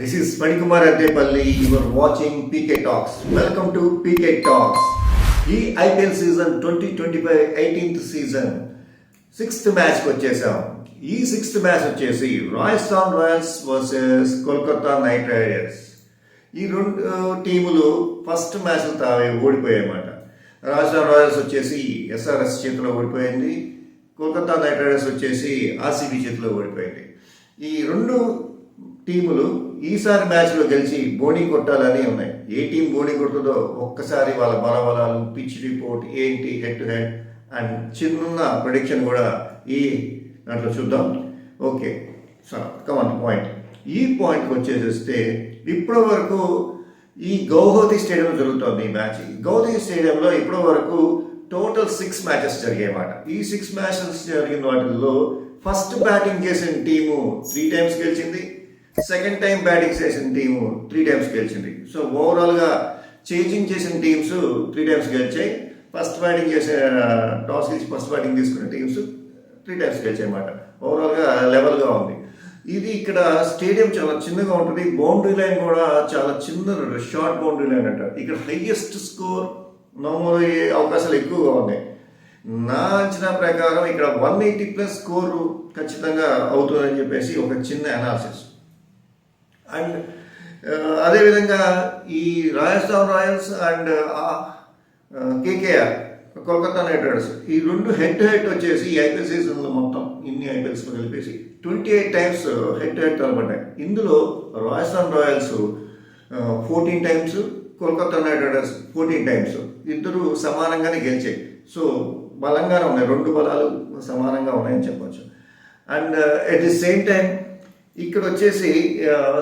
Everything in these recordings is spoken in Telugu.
This is Panikumar Addepalli. You are watching PK Talks. Welcome to PK Talks. ఈ IPL season 2025 18th season 6th మ్యాచ్కి వచ్చేసాం. ఈ 6th మ్యాచ్ వచ్చేసి Rajasthan Royals versus Kolkata Knight Riders. ఈ రెండు టీములు ఫస్ట్ మ్యాచ్లు తావే ఓడిపోయాయన్నమాట. రాజస్థాన్ రాయల్స్ వచ్చేసి ఎస్ఆర్ఎస్ చేతిలో ఓడిపోయింది, కోల్కతా నైట్ రైడర్స్ వచ్చేసి ఆర్సీబీ చేతిలో ఓడిపోయింది. ఈ రెండు టీములు ఈసారి మ్యాచ్లో గెలిచి బోణీ కొట్టాలని ఉన్నాయి. ఏ టీం బోణీ కొడుతుందో ఒక్కసారి వాళ్ళ బలబలాలు, పిచ్ రిపోర్ట్ ఏంటి, హెడ్ టు హెడ్ అండ్ చిన్న ప్రిడిక్షన్ కూడా ఈ దాంట్లో చూద్దాం. ఓకే, సో కమాన్ పాయింట్. ఈ పాయింట్కి వచ్చేసేస్తే ఇప్పటి వరకు ఈ గౌహతి స్టేడియం జరుగుతుంది ఈ మ్యాచ్. గౌహతి స్టేడియంలో ఇప్పటి వరకు టోటల్ 6 మ్యాచెస్ జరిగాయి అన్నమాట. ఈ 6 మ్యాచెస్ జరిగిన వాటిల్లో ఫస్ట్ బ్యాటింగ్ చేసిన టీము 3 టైమ్స్ గెలిచింది, సెకండ్ టైం బ్యాటింగ్ చేసిన టీము 3 టైమ్స్ గెలిచింది. సో ఓవరాల్గా చేంజింగ్ చేసిన టీమ్స్ 3 టైమ్స్ గెలిచాయి. ఫస్ట్ బ్యాటింగ్ చేసే టాస్ గెలిచి ఫస్ట్ బ్యాటింగ్ తీసుకునే టీమ్స్ 3 టైమ్స్ గెలిచాయి అన్నమాట. ఓవరాల్గా లెవెల్గా ఉంది. ఇది ఇక్కడ స్టేడియం చాలా చిన్నగా ఉంటుంది, బౌండరీ లైన్ కూడా చాలా చిన్న షార్ట్ బౌండరీ లైన్ అంటారు. ఇక్కడ హైయెస్ట్ స్కోర్ నమోదయ్యే అవకాశాలు ఎక్కువగా ఉన్నాయి. నా అంచనా ప్రకారం ఇక్కడ 180+ స్కోరు ఖచ్చితంగా అవుతుందని చెప్పేసి ఒక చిన్న అనాలిసిస్. అండ్ అదేవిధంగా ఈ Rajasthan Royals and KKR Kolkata Knight Riders ఈ రెండు హెడ్ టు హెడ్ వచ్చేసి ఈ ఐపీఎల్ సీజన్లో మొత్తం ఇన్ని ఐపీఎల్స్లో కలిపేసి 28 టైమ్స్ హెడ్ టు హెడ్ తలపడ్డాయి. ఇందులో Rajasthan Royals 14 times, Kolkata Knight riders 14 times. ఇద్దరు సమానంగానే గెలిచాయి. సో బలంగానే ఉన్నాయి, రెండు బలాలు సమానంగా ఉన్నాయని చెప్పచ్చు. And at the same time ఇక్కడ వచ్చేసి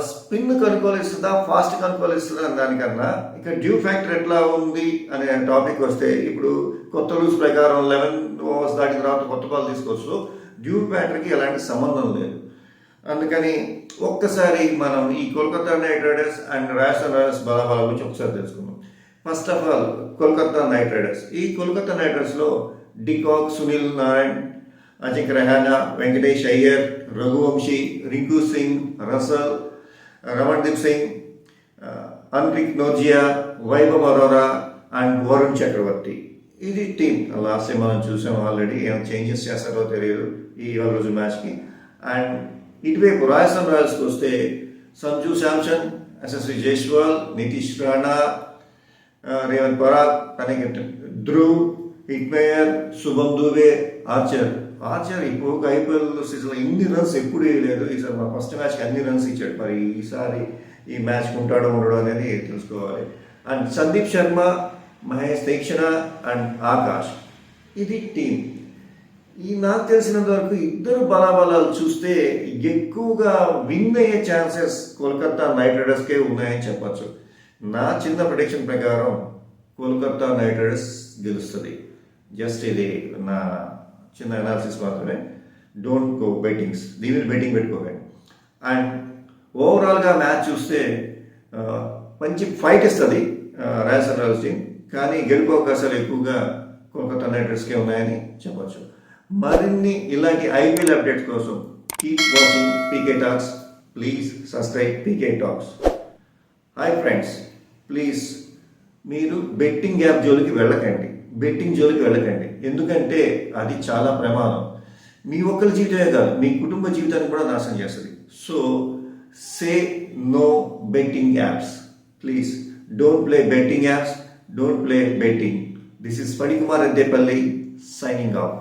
స్పిన్ కనుక్కోలేస్తుందా, ఫాస్ట్ కనుక్కోలేస్తుందా అని దానికన్నా ఇక్కడ డ్యూ ఫ్యాక్టర్ ఎట్లా ఉంది అనే టాపిక్ వస్తే ఇప్పుడు కొత్త రూల్స్ ప్రకారం 11 ఓవర్స్ దాటిన తర్వాత కొత్త బాల్ తీసుకోవచ్చు. డ్యూ ఫ్యాక్టర్కి ఎలాంటి సంబంధం లేదు. అందుకని ఒక్కసారి మనం ఈ Kolkata Knight Riders and Rajasthan Royals బలాబల గురించి ఒకసారి తెలుసుకుందాం. First of all Kolkata Knight Riders. ఈ కోల్కతా నైట్ రైడర్స్లో de Kock, Sunil Narayan, Ajinkya Rahane, Venkatesh Iyer, Raghuvanshi, Rinku Singh, Russell, Ramandeep Singh, Anrich Nortje, Vaibhav Arora and Varun Chakravarthy. ఇది టీం. లాస్ట్ టైం మనం చూసాం ఆల్రెడీ. ఏం చేంజెస్ చేస్తారో తెలియదు ఈ రోజు మ్యాచ్కి. అండ్ ఇటువైపు రాజస్థాన్ రాయల్స్కి వస్తే సంజు శాంసన్, ఎస్ఎస్వి జైస్వాల్, నితీష్ రాణా, రేవంత్ పరాగ్, తనకి ధ్రువ్, హిట్మేయర్, శుభం దూబే, ఆర్చర్ ఇప్పుడు ఐపీఎల్ సీజన్లో ఇన్ని రన్స్ ఎప్పుడు వేయలేదు. ఈసారి మా ఫస్ట్ మ్యాచ్కి అన్ని రన్స్ ఇచ్చాడు. మరి ఈసారి ఈ మ్యాచ్కి ఉంటాడో ఉండడో అనేది తెలుసుకోవాలి. And Sandeep Sharma, Mahesh Theekshana and Akash. ఇది టీం. ఈ నాకు తెలిసినంత వరకు ఇద్దరు బలాబలాలు చూస్తే ఎక్కువగా విన్ అయ్యే ఛాన్సెస్ కోల్కతా నైట్ రైడర్స్కే ఉన్నాయని చెప్పచ్చు. నా చిన్న ప్రిడిక్షన్ ప్రకారం కోల్కతా నైట్ రైడర్స్ గెలుస్తుంది. జస్ట్ ఇది నా చిన్న అనాలిసిస్ మాత్రమే. డోంట్ గో బెట్టింగ్స్, దీని మీద బెట్టింగ్ పెట్టుకోకండి. అండ్ ఓవరాల్గా మ్యాచ్ చూస్తే మంచి ఫైట్ ఇస్తుంది రాజస్థాన్ రాయల్స్ టీం, కానీ గెలుపు అవకాశాలు ఎక్కువగా కోల్కతా నైట్ రైడర్స్కే ఉన్నాయని చెప్పచ్చు. మరిన్ని ఇలాంటి ఐపీఎల్ అప్డేట్స్ కోసం keep watching PK talks. Please subscribe PK talks. Hi friends, please మీరు బెట్టింగ్ యాప్ జోలికి వెళ్ళకండి, బెట్టింగ్ జోలికి వెళ్ళకండి. ఎందుకంటే అది చాలా ప్రమాదం. మీ ఒక్కరి జీవితమే కాదు, మీ కుటుంబ జీవితాన్ని కూడా నాశనం చేస్తుంది. So say no betting apps. Please don't play betting apps, don't play betting. This is Panikumar Addepalli signing off.